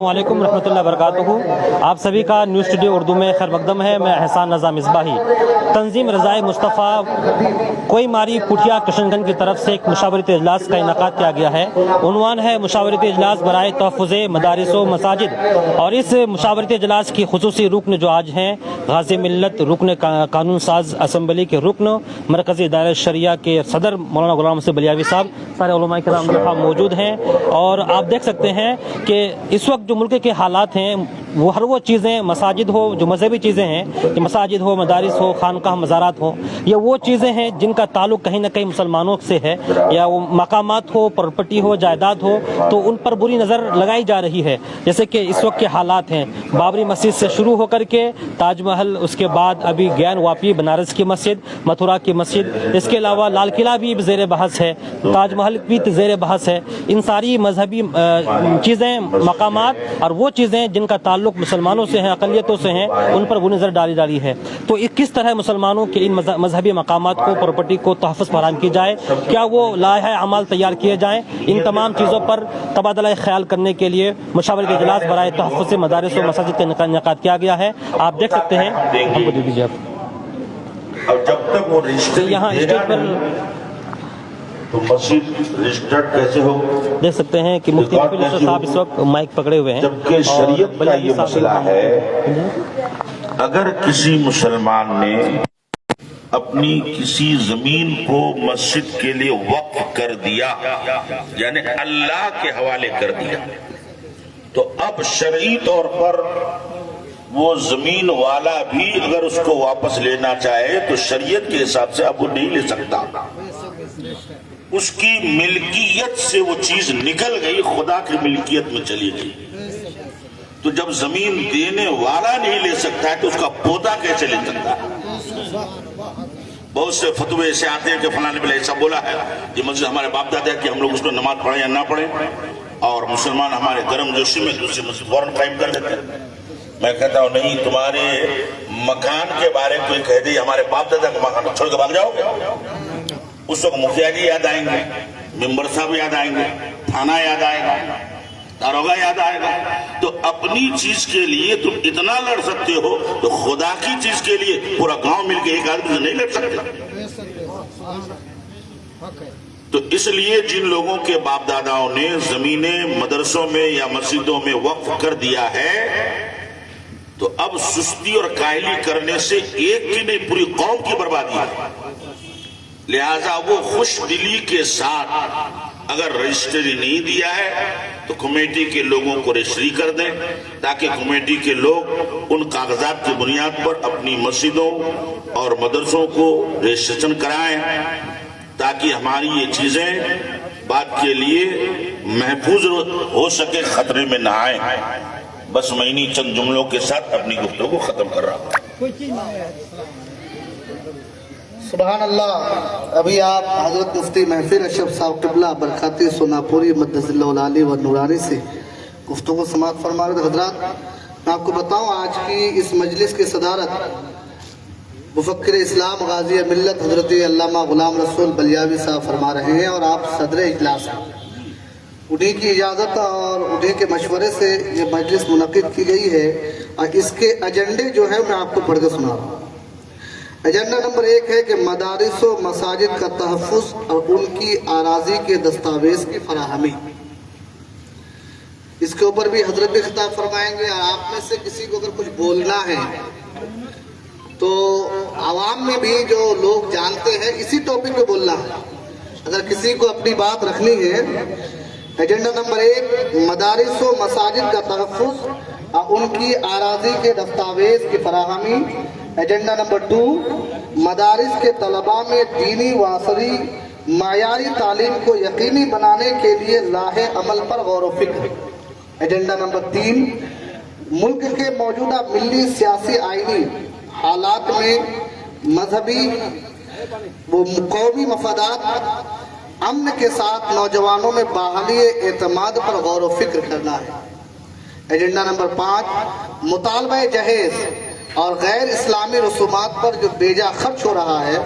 वालेकुम रहमतुल्लाहि वबरकातुहू। आप सभी का न्यूज़ स्टूडियो उर्दू में खैर मकदम है। मैं एहसान रज़ा मिसबाही। तंजीम रज़ाए मुस्तफ़ा कोई मारी पुठिया किशनगंज की तरफ से एक मुशावरती इजलास का इनेकाद किया गया है। उन्वान है मुशावरती इजलास बराए तहफ़्फ़ुज़े मदारिस व मसाजिद। और इस मुशावरती इजलास की खुसूसी रुकन जो आज हैं गाज़ी मिल्लत रुकन कानून साज असम्बली के रुकन मरकज़ी दायरा शरिया के सदर मौलाना गुलाम नबी बलियावी साहब, सारे उलमा किराम यहाँ मौजूद हैं। और आप देख सकते हैं कि इस वक्त जो मुल्क के हालात हैं वो हर वो चीज़ें मसाजिद हो जो मजहबी चीज़ें हैं कि मसाजिद हो मदारिस हो खानकाह मज़ारात हो, ये वो चीज़ें हैं जिनका ताल्लुक़ कहीं ना कहीं मुसलमानों से है, या वो मकामात हो प्रॉपर्टी हो जायदाद हो तो उन पर बुरी नज़र लगाई जा रही है। जैसे कि इस वक्त के हालात हैं बाबरी मस्जिद से शुरू होकर के ताजमहल, उसके बाद अभी ज्ञान वापी बनारस की मस्जिद, मथुरा की मस्जिद, इसके अलावा लाल किला भी ज़ेर बहस है, ताजमहल भी ज़ेर बहस है। इन सारी मजहबी चीज़ें मकामात और वो चीज़ें जिनका ताल्लुक़ मुसलमानों से हैं अक़लियतों से हैं उन पर बुरी नज़र डाली जा रही है। तो किस तरह मुसलमानों के इन मजहबी मकामात को प्रॉपर्टी को तहफ़्फ़ुज़ फराहम की जाए, क्या वो लाहे अमाल तैयार किए जाएँ, इन तमाम चीज़ों पर तबादला ख्याल करने के लिए मुशावरती इजलास बराए तहफ़्फ़ुज़ मदारिस व मसाजिद का इनेकाद किया गया है। आप देख सकते हैं, हमको दे दीजिए आप। अब जब तक वो रजिस्टर यहाँ स्टेज पर तो मस्जिद रजिस्टर्ड कैसे हो? देख सकते हैं कि मुफ्ती साहब इस वक्त माइक पकड़े हुए हैं। जबकि शरीयत का ये मसला है, अगर किसी मुसलमान ने अपनी किसी जमीन को मस्जिद के लिए वक्फ कर दिया, यानी अल्लाह के हवाले कर दिया, तो अब शरई तौर पर वो जमीन वाला भी अगर उसको वापस लेना चाहे तो शरीयत के हिसाब से अब वो नहीं ले सकता। उसकी मिल्कियत से वो चीज निकल गई, खुदा की मिल्कियत में चली गई। तो जब जमीन देने वाला नहीं ले सकता है तो उसका पौधा कैसे ले सकता है? बहुत से फतवे ऐसे आते हैं कि फलाने ने ऐसा बोला है, ये मस्जिद हमारे बाप दादा कि हम लोग उसको नमाज पढ़े या ना पढ़े, और मुसलमान हमारे गर्म जोशी में दूसरी मस्जिद फौरन कायम कर देते हैं। मैं कहता हूं नहीं, तुम्हारे मकान के बारे में कोई कह दे हमारे बाप दादा का मकान छोड़ के भाग जाओगे, उस वक्त मुखिया जी याद आएंगे, मेंबर साहब याद आएंगे, थाना याद आएगा, दारोगा याद आएगा। तो अपनी चीज के लिए तुम इतना लड़ सकते हो तो खुदा की चीज के लिए पूरा गांव मिलकर एक आदमी से नहीं लड़ सकते। तो इसलिए जिन लोगों के बाप दादाओं ने जमीनें मदरसों में या मस्जिदों में वक्फ कर दिया है, तो अब सुस्ती और काहली करने से एक की नहीं पूरी कौम की बर्बादी है। लिहाजा वो खुश दिली के साथ अगर रजिस्ट्री नहीं दिया है तो कमेटी के लोगों को रजिस्ट्री कर दें, ताकि कमेटी के लोग उन कागजात की बुनियाद पर अपनी मस्जिदों और मदरसों को रजिस्ट्रेशन कराएं, ताकि हमारी ये चीजें बाद के लिए महफूज हो सके, खतरे में ना आए। बस मैं इन्हीं चंद जुमलों के साथ अपनी गुफ्तगू को खत्म कर रहा हूं। सुभान अल्लाह। अभी आप हजरत मुफ्ती महफिल अशरफ साहब क़िबला बरकाती सोनापुरी मद्दज़िल्लहुल आली व नूरानी से गुफ्तगू समाअत फरमा रहे थे। हजरात, मैं आपको बताऊं, आज की इस मजलिस की सदारत मुफक्किर इस्लाम गाज़ी मिल्लत हजरत अल्लामा गुलाम रसूल बलियावी साहब फरमा रहे हैं, और आप सदर इजलास हैं। उन्हीं की इजाज़त और उन्हीं के मशवरे से ये मजलिस मुनक़िद की गई है, और इसके एजेंडे जो है मैं आपको पढ़ के सुना रहा हूँ। एजेंडा नंबर 1 है कि मदारिस व मसाजिद का तहफ़्फ़ुज़ और उनकी आराज़ी के दस्तावेज़ की फराहमी। इसके ऊपर भी हजरत भी खिताब फरमाएंगे, और आप में से किसी को अगर कुछ बोलना है तो आवाम में भी जो लोग जानते हैं इसी टॉपिक पे बोलना है। अगर किसी को अपनी बात रखनी है, एजेंडा नंबर 1 मदारिस व मसाजिद का तहफ़्फ़ुज़ और उनकी आराज़ी के दस्तावेज़ की फराहमी। एजेंडा नंबर 2 मदारिस के तलबा में दीनी व असरी मायारी तालीम को यकीनी बनाने के लिए लाहे अमल पर गौर व फिक्र। एजेंडा नंबर 3 मुल्क के मौजूदा मिली सियासी आईनी हालात में मजहबी व कौमी मफादात अमन के साथ नौजवानों में बहाली एतमाद पर गौर व फिक्र करना है। एजेंडा नंबर 5 मुतालबा जहेज और गैर इस्लामी रसूमात पर जो बेजा खर्च हो रहा है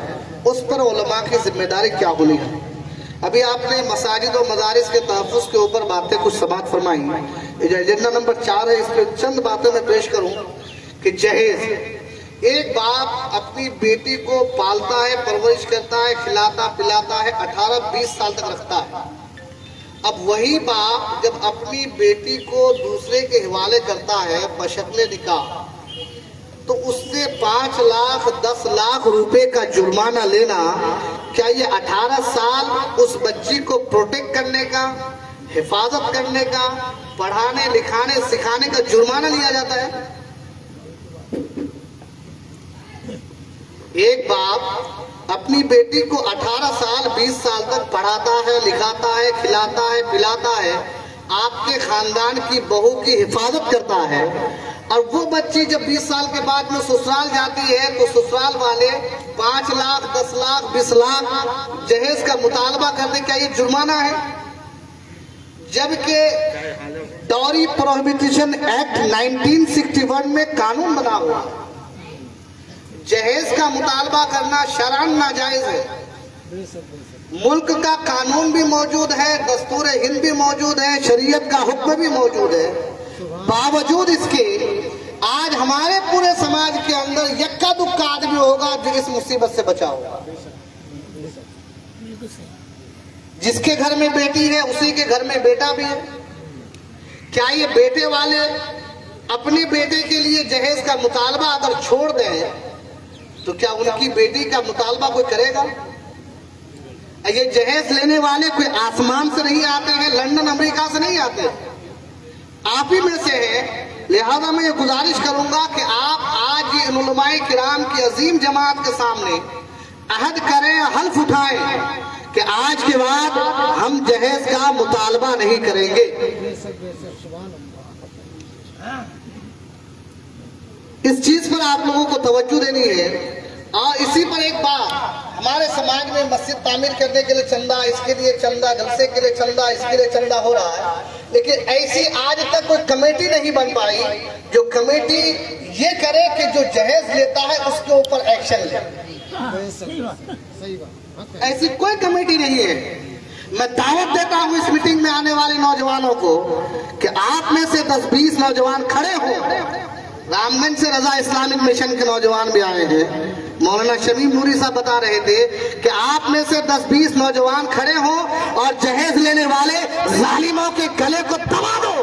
उस पर उलमा की जिम्मेदारी क्या होनी है। अभी आपने मसाजिद और मदारिस के तहफ़्फ़ुज़ के ऊपर बातें कुछ समाअत फरमाई, जो एजेंडा नंबर 4 है, इस पे चंद बातें मैं पेश करूं कि जहेज, एक बाप अपनी बेटी को पालता है, परवरिश करता है, खिलाता पिलाता है, 18-20 साल तक रखता है। अब वही बाप जब अपनी बेटी को दूसरे के हवाले करता है बशक्ल निकाह, तो उससे 5 लाख 10 लाख रुपए का जुर्माना लेना, क्या ये 18 साल उस बच्ची को प्रोटेक्ट करने का, हिफाजत करने का, पढ़ाने लिखाने सिखाने का जुर्माना लिया जाता है? एक बाप अपनी बेटी को 18 साल 20 साल तक पढ़ाता है, लिखाता है, खिलाता है, पिलाता है, आपके खानदान की बहू की हिफाजत करता है, और वो बच्ची जब 20 साल के बाद में ससुराल जाती है तो ससुराल वाले 5 लाख 10 लाख 20 लाख जहेज का मुतालबा करने का ये जुर्माना है? जबकि डॉरी प्रोहिबिशन एक्ट 1961 में कानून बना हुआ है, जहेज का मुतालबा करना शरअन नाजायज है। मुल्क का कानून भी मौजूद है, दस्तूर हिंद भी मौजूद है, शरीयत का हुक्म भी मौजूद है। बावजूद इसके आज हमारे पूरे समाज के अंदर यक्का दुक्का आदमी होगा जो इस मुसीबत से बचा होगा। जिसके घर में बेटी है उसी के घर में बेटा भी है। क्या ये बेटे वाले अपने बेटे के लिए जहेज का मुतालबा अगर छोड़ दें तो क्या उनकी बेटी का मुतालबा कोई करेगा? ये जहेज लेने वाले कोई आसमान से नहीं आते हैं, लंदन अमेरिका से नहीं आते, आप ही में से है। लिहाजा मैं ये गुजारिश करूंगा कि आप आज ये उलमाए किराम की अजीम जमात के सामने अहद करें, हल्फ उठाएं कि आज के बाद हम जहेज का मुतालबा नहीं करेंगे। इस चीज पर आप लोगों को तवज्जो देनी है। और इसी पर एक बात, हमारे समाज में मस्जिद तामीर करने के लिए चंदा, इसके लिए चंदा, जलसे के लिए चंदा, इसके लिए चंदा हो रहा है, लेकिन ऐसी आज तक कोई कमेटी नहीं बन पाई जो कमेटी ये करे कि जो जहेज लेता है उसके ऊपर एक्शन ले। ऐसी कोई कमेटी नहीं है। मैं दावत देता हूं इस मीटिंग में आने वाले नौजवानों को कि आप में से 10-20 नौजवान खड़े हों। रामगंज से रजा इस्लामिक मिशन के नौजवान भी आए हैं। मौलाना शमीम नूरी साहब बता रहे थे कि आप में से 10-20 नौजवान खड़े हों और जहेज लेने वाले जालिमों के गले को दबा दो,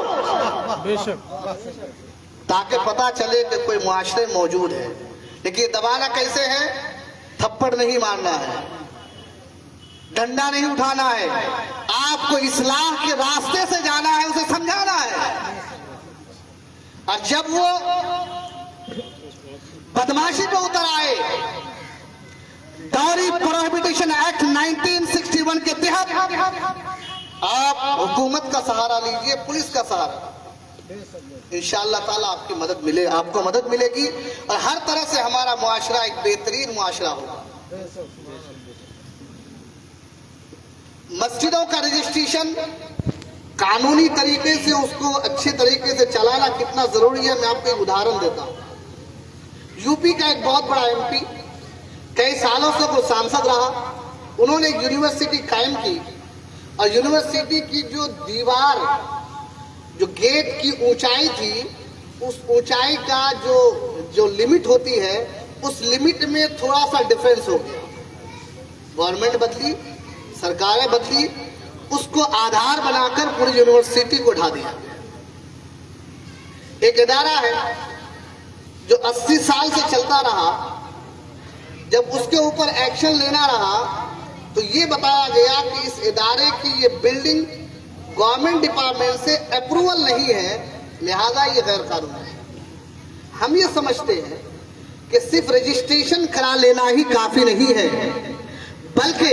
ताकि पता चले कि कोई मुआशरे मौजूद है। लेकिन दबाना कैसे है? थप्पड़ नहीं मारना है, डंडा नहीं उठाना है, आपको इस्लाह के रास्ते से जाना है, उसे समझाना है। और जब वो बदमाशी पे उतर आए, डॉरी प्रोहिबिशन एक्ट 1961 के तहत आप हुकूमत का सहारा लीजिए, पुलिस का सहारा, इंशाअल्लाह ताला आपकी मदद मिले, आपको मदद मिलेगी और हर तरह से हमारा मुआशरा एक बेहतरीन मुआशरा होगा। मस्जिदों का रजिस्ट्रेशन कानूनी तरीके से उसको अच्छे तरीके से चलाना कितना जरूरी है, मैं आपको एक उदाहरण देता हूं। यूपी का एक बहुत बड़ा एमपी, कई सालों से वो सांसद रहा, उन्होंने एक यूनिवर्सिटी कायम की और यूनिवर्सिटी की जो दीवार, जो गेट की ऊंचाई थी, उस ऊंचाई का जो लिमिट होती है, उस लिमिट में थोड़ा सा डिफरेंस हो गया। गवर्नमेंट बदली, सरकारें बदली, उसको आधार बनाकर पूरी यूनिवर्सिटी को ढा दिया। एक इदारा है जो 80 साल से चलता रहा, जब उसके ऊपर एक्शन लेना रहा तो ये बताया गया कि इस इदारे की ये बिल्डिंग गवर्नमेंट डिपार्टमेंट से अप्रूवल नहीं है, लिहाजा ये गैर कानूनी है। हम ये समझते हैं कि सिर्फ रजिस्ट्रेशन करा लेना ही काफी नहीं है, बल्कि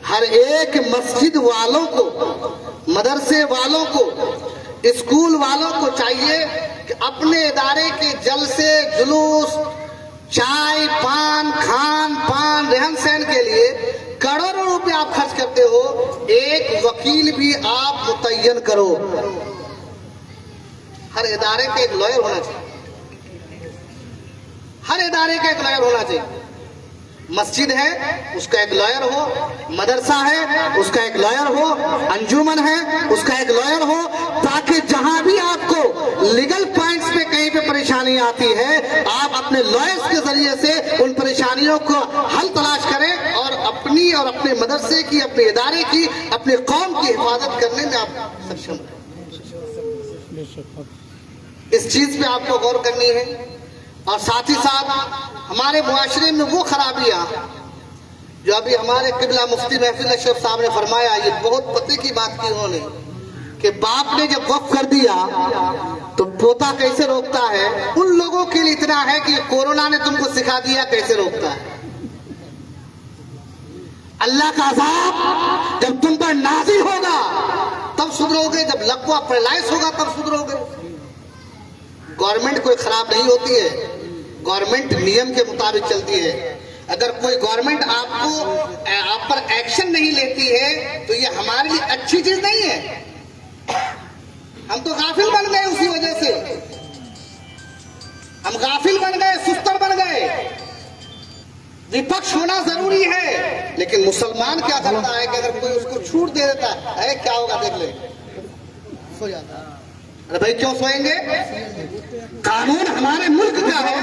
हर एक मस्जिद वालों को, मदरसे वालों को, स्कूल वालों को चाहिए कि अपने इदारे के जलसे, जुलूस, चाय पान, खान पान, रहन सहन के लिए करोड़ों रुपए आप खर्च करते हो, एक वकील भी आप मुतय्यन करो। हर इदारे का एक लॉयर होना चाहिए, हर इदारे का एक लॉयर होना चाहिए। मस्जिद है उसका एक लॉयर हो, मदरसा है उसका एक लॉयर हो, अंजुमन है उसका एक लॉयर हो, ताकि जहां भी आपको लीगल पॉइंट्स पे कहीं पे परेशानी आती है, आप अपने लॉयर्स के जरिए से उन परेशानियों को हल तलाश करें और अपनी और अपने मदरसे की, अपने इदारे की, अपने कौम की हिफाजत करने में आप सक्षम हैं। इस चीज पे आपको गौर करनी है। और साथ ही साथ हमारे मुआशरे में वो खराबियां जो अभी हमारे किबला मुफ्ती महफिल अशरफ साहब ने फरमाया, ये बहुत पते की बात की उन्होंने कि बाप ने जब वक्फ कर दिया तो पोता कैसे रोकता है। उन लोगों के लिए इतना है कि कोरोना ने तुमको सिखा दिया कैसे रोकता है। अल्लाह का अज़ाब जब तुम पर नाज़िल होगा तब सुधरोगे, जब लकवा पैरालाइज होगा तब सुधरोगे। गवर्नमेंट कोई खराब नहीं होती है, गवर्नमेंट नियम के मुताबिक चलती है। अगर कोई गवर्नमेंट आप पर एक्शन नहीं लेती है तो ये हमारे लिए अच्छी चीज नहीं है। हम तो गाफिल बन गए, उसी वजह से हम गाफिल बन गए, सुस्तर बन गए। विपक्ष होना जरूरी है, लेकिन मुसलमान क्या करता है कि अगर कोई उसको छूट दे देता है, क्या होगा देख ले, सो जाता है। अरे भाई क्यों सोएंगे? कानून हमारे मुल्क का है,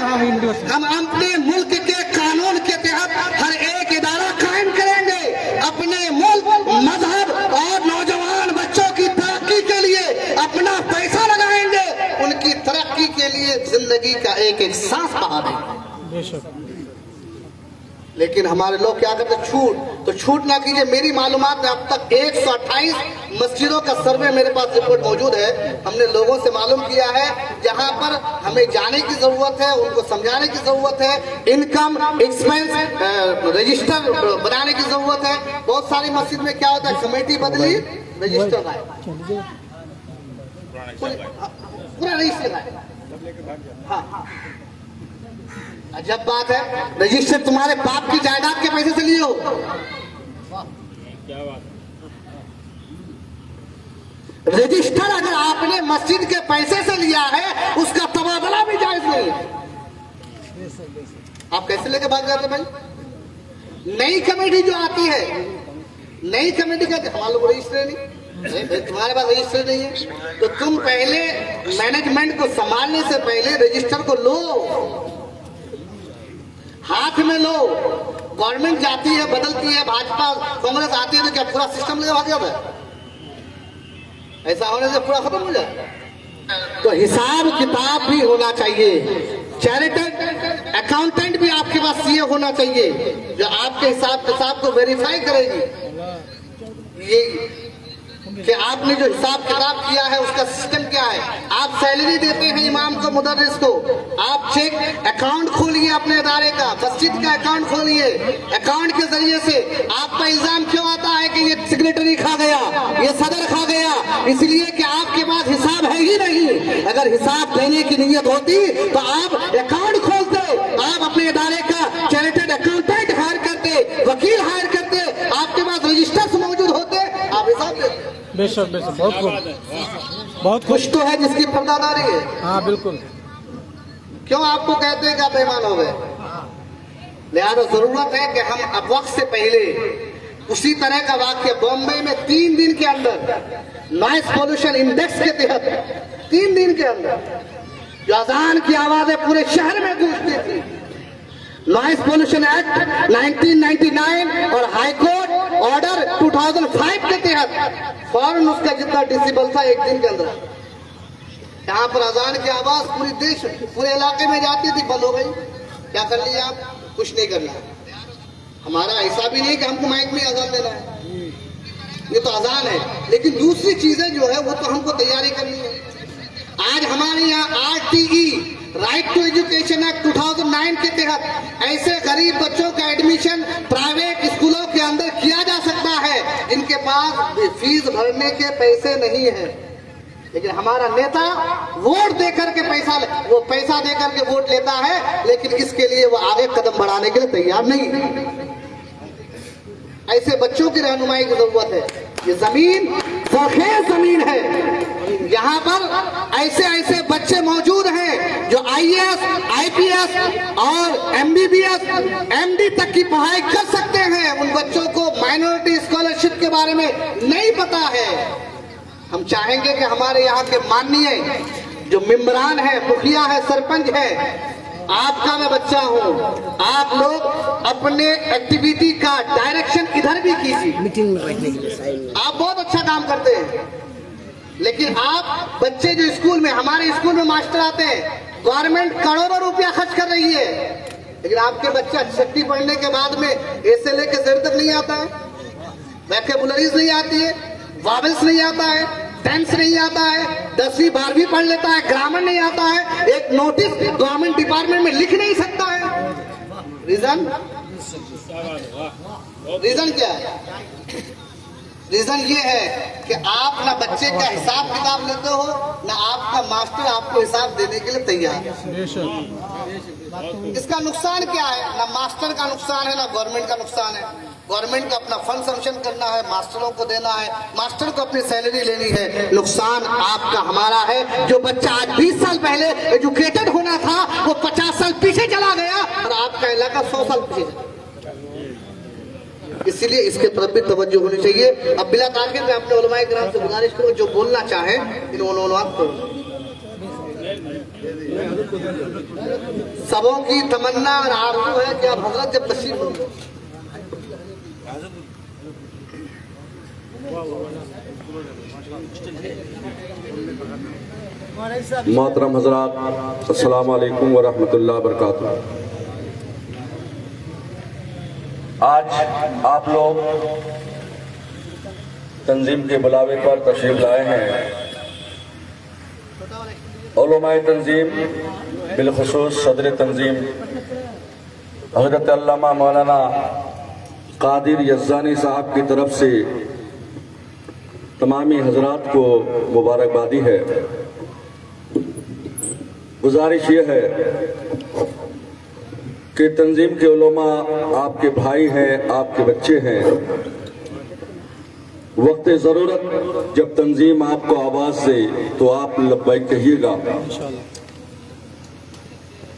हम अपने मुल्क के कानून के तहत हर एक इदारा कायम करेंगे। अपने मुल्क, मजहब और नौजवान बच्चों की तरक्की के लिए अपना पैसा लगाएंगे, उनकी तरक्की के लिए जिंदगी का एक एक सांस बहा देंगे। लेकिन हमारे लोग क्या करते, तो छूट ना कीजिए। मेरी मालूमात में अब तक 128 मस्जिदों का सर्वे मेरे पास रिपोर्ट मौजूद है। हमने लोगों से मालूम किया है जहां पर हमें जाने की जरूरत है, उनको समझाने की जरूरत है, इनकम एक्सपेंस रजिस्टर बनाने की जरूरत है। बहुत सारी मस्जिद में क्या होता है, कमेटी बदली, रजिस्टर आए, पूरा रजिस्टर आए। हाँ, अजब बात है, रजिस्टर तुम्हारे बाप की जायदाद के पैसे से लिए हो। रजिस्टर अगर आपने मस्जिद के पैसे से लिया है, उसका तबादला भी जायज नहीं है। आप कैसे लेके भाग जाते भाई? नई कमेटी जो आती है, नई कमेटी का हमारे लोग रजिस्टर नहीं, तुम्हारे पास रजिस्टर नहीं है, तो तुम पहले मैनेजमेंट को संभालने से पहले रजिस्टर को लो, हाथ में लो। गवर्नमेंट जाती है, बदलती है, भाजपा कांग्रेस आती है तो क्या पूरा सिस्टम लगा भाग जाता है? ऐसा होने से पूरा खत्म हो जाए। तो हिसाब किताब भी होना चाहिए। चैरिटेड अकाउंटेंट भी आपके पास सीए होना चाहिए जो आपके हिसाब किताब को वेरीफाई करेगी। ये कि आपने जो हिसाब किताब किया है उसका सिस्टम क्या है। आप सैलरी देते हैं इमाम को, मुदर्रिस को, आप चेक अकाउंट खोलिए अपने इदारे का, मस्जिद का अकाउंट खोलिए। अकाउंट के जरिए से आप पर इल्जाम क्यों आता है कि ये सेक्रेटरी खा गया, ये सदर खा गया? इसलिए कि आपके पास हिसाब है ही नहीं। अगर हिसाब देने की नीयत होती तो आप अकाउंट खोलते, आप अपने इदारे का चैरिटेड अकाउंटेंट हायर करते, वकील हायर करते, आपके पास रजिस्टर्स मौजूद होते, आप हिसाब देते। बेशक बेशक, बहुत कुछ तो है जिसकी पर्दादारी है। हाँ बिल्कुल। क्यों आपको कहते हैं कि आप बेईमान हो गए? लिहाजा जरूरत है कि हम अब वक्त से पहले उसी तरह का वाक्य बॉम्बे में 3 दिन के अंदर नॉइस पोल्यूशन इंडेक्स के तहत 3 दिन के अंदर जो अजान की आवाजें पूरे शहर में गूंजती थी, नॉइस पोल्यूशन एक्ट 1999 और हाई कोर्ट ऑर्डर 2005 के तहत फौरन उसका जितना डिसिबल था 1 दिन के अंदर, यहाँ पर अजान की आवाज पूरी देश, पूरे इलाके में जाती थी, बंद हो गई। क्या कर लिया आप? कुछ नहीं करना। हमारा ऐसा भी नहीं कि हमको माइक में अजान देना है, ये तो अजान है। लेकिन दूसरी चीजें जो है वो तो हमको तैयारी करनी है। आज हमारे यहाँ RTE right to education act 2009 के तहत ऐसे गरीब बच्चों का एडमिशन प्राइवेट स्कूलों के अंदर किया जा सकता है जिनके पास फीस भरने के पैसे नहीं है। लेकिन हमारा नेता वोट देकर के वो पैसा देकर के वोट लेता है, लेकिन इसके लिए वो आगे कदम बढ़ाने के लिए तैयार नहीं। ऐसे बच्चों की रहनुमाई की जरूरत है। ये जमीन ज़रख़ेज़ जमीन है, यहाँ पर ऐसे ऐसे बच्चे मौजूद हैं जो IAS, IPS और MBBS, MD तक की पढ़ाई कर सकते हैं। उन बच्चों को माइनॉरिटी स्कॉलरशिप के बारे में नहीं पता है। हम चाहेंगे कि हमारे यहाँ के माननीय जो मेंबरान है, मुखिया है, सरपंच है, आपका मैं बच्चा हूँ, आप लोग अपने एक्टिविटी का डायरेक्शन इधर भी कीजिए। मीटिंग में बैठने के लिए साइड आप बहुत अच्छा काम करते हैं, लेकिन आप बच्चे जो स्कूल में, हमारे स्कूल में मास्टर आते हैं, गवर्नमेंट करोड़ों रुपया खर्च कर रही है, लेकिन आपके बच्चा छठी पढ़ने के बाद में ए से लेकर जेड तक नहीं आता है, वोकैबुलरीज नहीं आती है, वावेल्स नहीं आता है, टेंस नहीं आता है, 10वीं 12वीं पढ़ लेता है, ग्रामर नहीं आता है, एक नोटिस गवर्नमेंट डिपार्टमेंट में लिख नहीं सकता है। रीजन क्या है? रीजन ये है कि आप ना बच्चे का हिसाब किताब लेते हो, ना आपका मास्टर आपको हिसाब देने के लिए तैयार है। इसका नुकसान क्या है? ना मास्टर का नुकसान है, ना गवर्नमेंट का नुकसान है। गवर्नमेंट को अपना फंड सैंक्शन करना है, मास्टरों को देना है, मास्टर को अपनी सैलरी लेनी है। नुकसान आपका हमारा है। जो बच्चा आज 20 साल पहले एजुकेटेड होना था, वो 50 साल पीछे चला गया, और आपका इलाका 100 साल पीछे। इसलिए इसके तरफ भी तवज्जो होनी चाहिए। अब बिला ताक़िद मैं अपने उलमाए किराम से गुजारिश करूँ, जो बोलना चाहे सबों की तमन्ना और आरज़ू है कि आप हजरत जब तशरीफ होंगे। मोहतरम हजरात, अस्सलाम वालेकुम व रहमतुल्लाहि व बरकातुहू। आज आप लोग तंजीम के बुलावे पर तशरीफ लाए हैं। उलमाए तंजीम, बिलखुसूस सदर तंजीम हजरत अल्लामा मौलाना कादिर यज़्ज़ानी साहब की तरफ से तमामी हजरात को मुबारकबादी है। गुजारिश ये है कि तंजीम के उलमा आपके भाई हैं, आपके बच्चे हैं। वक्त ज़रूरत जब तंजीम आपको आवाज़ दे तो आप लब्बैक कहिएगा।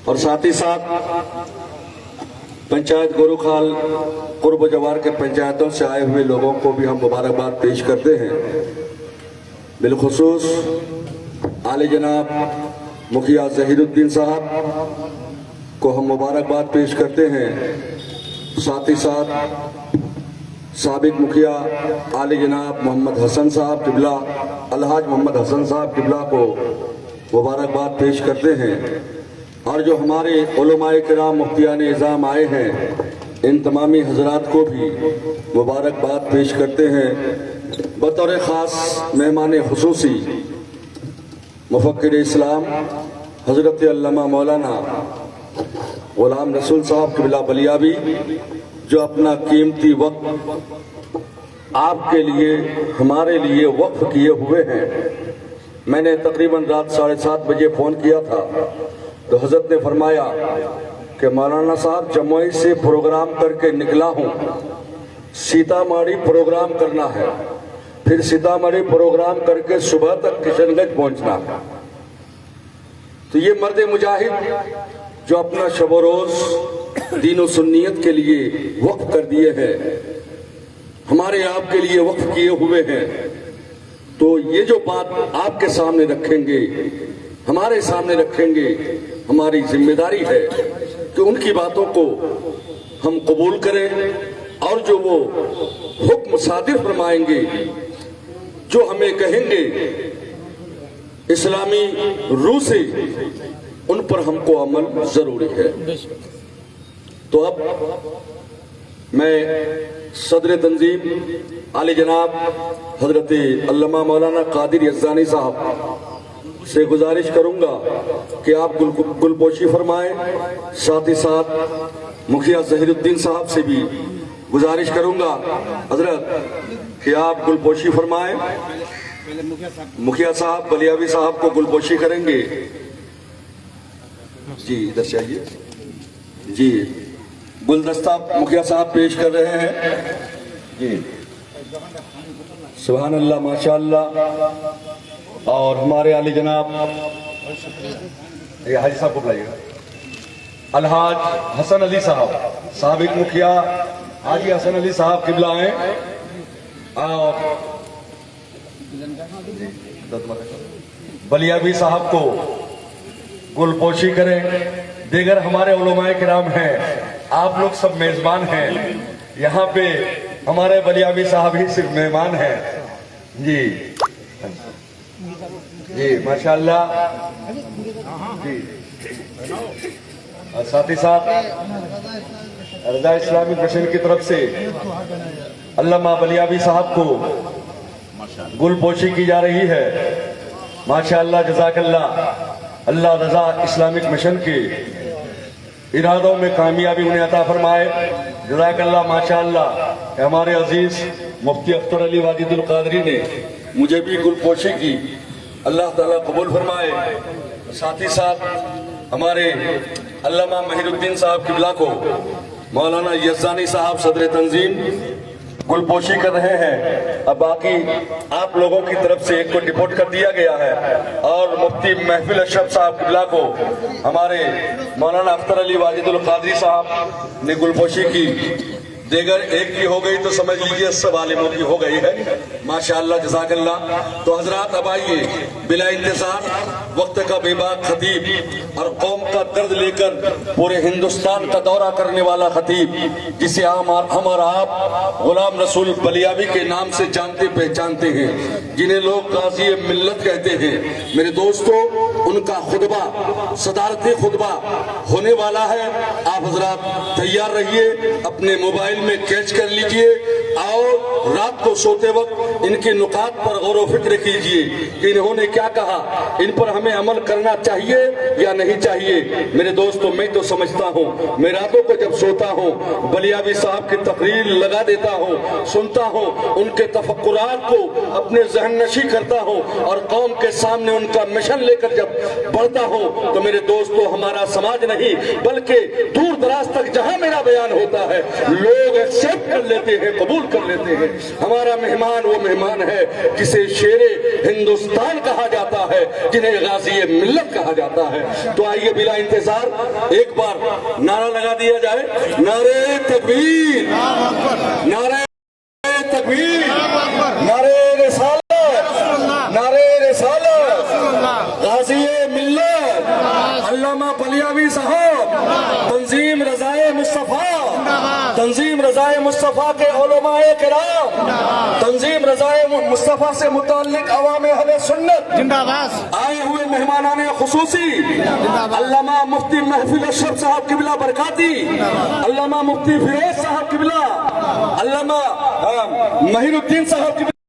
और साथ ही साथ पंचायत गोरुखाल कुर्ब जवार के पंचायतों से आए हुए लोगों को भी हम मुबारकबाद पेश करते हैं। बिलखुसूस आले जनाब मुखिया ज़हीरुद्दीन साहब को हम मुबारकबाद पेश करते हैं। साथ ही साथ साबिक मुखिया आले जनाब मोहम्मद हसन साहब किबला, अलहाज मोहम्मद हसन साहब किबला को मुबारकबाद पेश करते हैं। और जो हमारे उलमाए किराम मुफ्तियान इज़ाम आए हैं, इन तमामी हजरात को भी मुबारकबाद पेश करते हैं। बतौर ख़ास मेहमान खुसूसी मुफक्किर इस्लाम हज़रत अल्लामा मौलाना गुलाम रसूल साहब किबला बलियावी, जो अपना कीमती वक्त आपके लिए, हमारे लिए वक्फ किए हुए हैं। मैंने तकरीबन रात 7:30 बजे फ़ोन किया था तो हज़रत ने फरमाया कि मौलाना साहब जमुई से प्रोग्राम करके निकला हूँ, सीतामढ़ी प्रोग्राम करना है, फिर सीतामढ़ी प्रोग्राम करके सुबह तक किशनगंज पहुँचना है। तो ये मर्द मुजाहिद जो अपना शब रोज़ दीन व सुन्नियत के लिए वक्फ कर दिए हैं, हमारे आपके लिए वक्फ किए हुए हैं, तो ये जो बात आपके सामने रखेंगे, हमारे सामने रखेंगे, हमारी जिम्मेदारी है कि उनकी बातों को हम कबूल करें और जो वो हुक्म सादिर फरमाएंगे, जो हमें कहेंगे इस्लामी रूह से, उन पर हमको अमल जरूरी है। तो अब मैं सदर तंजीम आले जनाब हजरत अल्लामा मौलाना कादिर यज़्ज़ानी साहब से गुजारिश करूंगा कि आप गुलपोशी फरमाएं। साथ ही साथ मुखिया ज़हीरुद्दीन साहब से भी गुजारिश करूंगा हजरत कि आप गुलपोशी फरमाएं। मुखिया साहब बलियावी साहब को गुलपोशी करेंगे। जी इधर से आइए जी। गुलदस्ता मुखिया साहब पेश कर रहे हैं जी। सुभान अल्लाह, माशाअल्लाह। और हमारे आले जनाब हाजी साहब को बुलाइएगा, अलहाज हसन अली साहब, साबिक मुखिया हाजी हसन अली साहब किबला हैं। और बलियावी साहब को गुलपोशी करें। दीगर हमारे उलमाए किराम हैं, आप लोग सब मेजबान हैं, यहाँ पे हमारे बलियावी साहब ही सिर्फ मेहमान हैं। जी जी माशाल्लाह जी। और साथ ही साथ रजा इस्लामिक मिशन की तरफ से अल्लामा बलियावी साहब को गुलपोशी की जा रही है। माशाअल्लाह जज़ाकल्लाह। अल्लाह रजा इस्लामिक मिशन के इरादों में कामयाबी उन्हें अता फरमाए। जज़ाकल्लाह माशाअल्लाह। हमारे अजीज मुफ्ती अख्तर अली वाजिदुल कादरी ने मुझे भी गुलपोशी की, अल्लाह ताला कबूल फरमाए। साथ ही साथ हमारे अल्लामा महिरुद्दीन साहब किबला को मौलाना यज़ानी साहब सदर तंजीम गुलपोशी कर रहे हैं। अब बाकी आप लोगों की तरफ से एक को डिपोट कर दिया गया है और मुफ्ती महफिल अशरफ साहब किबला को हमारे मौलाना अख्तर अली वाजिदुल कादरी साहब ने गुलपोशी की। देगर एक की हो गई तो समझ लीजिए सब आलिमों की हो गई है। माशाअल्लाह जज़ाकल्लाह। तो हजरात अब आइए बिला इंतजार, वक्त का बेबाक खतीब और कौम का दर्द लेकर पूरे हिंदुस्तान का दौरा करने वाला खतीब, जिसे हम और आप गुलाम रसूल बलियावी के नाम से जानते पहचानते हैं, जिन्हें लोग गाज़ी मिल्लत कहते हैं। मेरे दोस्तों, उनका खुतबा सदारती खुतबा होने वाला है। आप हजरात तैयार रहिए, अपने मोबाइल में कैच कर लीजिए और रात को सोते वक्त इनके नुकात पर गौर व फिक्र कीजिए कि इन्होंने क्या कहा, इन पर हमें अमल करना चाहिए या नहीं चाहिए। मेरे दोस्तों, मैं तो समझता हूँ, मैं रातों को जब सोता हूँ बलियावी साहब की तकरीर लगा देता हूँ, सुनता हूँ, उनके तफक्कुरात को अपने जहन नशी करता हूँ और कौम के सामने उनका मिशन लेकर जब बढ़ता हूँ तो मेरे दोस्तों, हमारा समाज नहीं बल्कि दूर दराज तक जहाँ मेरा बयान होता है लोग एक्सेप्ट कर लेते हैं, कबूल कर लेते हैं। हमारा मेहमान वो मेहमान है जिसे शेरे हिंदुस्तान कहा जाता है, जिन्हें गाज़ी मिल्लत कहा जाता है। तो आइए बिला इंतजार एक बार नारा लगा दिया जाए, नारे तकबीर, नारे तकबीर, नारे रिसालत, नारे रिसालत, गाज़ी मिल्लत अल्लामा बलियावी साहब, तंजीम रज़ाए मुस्तफ़ा, तंजीम रज़ाए मुस्तफ़ा के उलमाए किराम, तंजीम रज़ाए मुस्तफ़ा से मुताल्लिक अवाम अहले सुन्नत जिंदाबाद। आए हुए मेहमानाने खुसूसी अल्लामा मुफ्ती महफिल अशरफ साहब किबला बरकाती, अल्लामा मुफ्ती फिरोज साहब किबला, अल्लामा महिरुद्दीन साहब किबला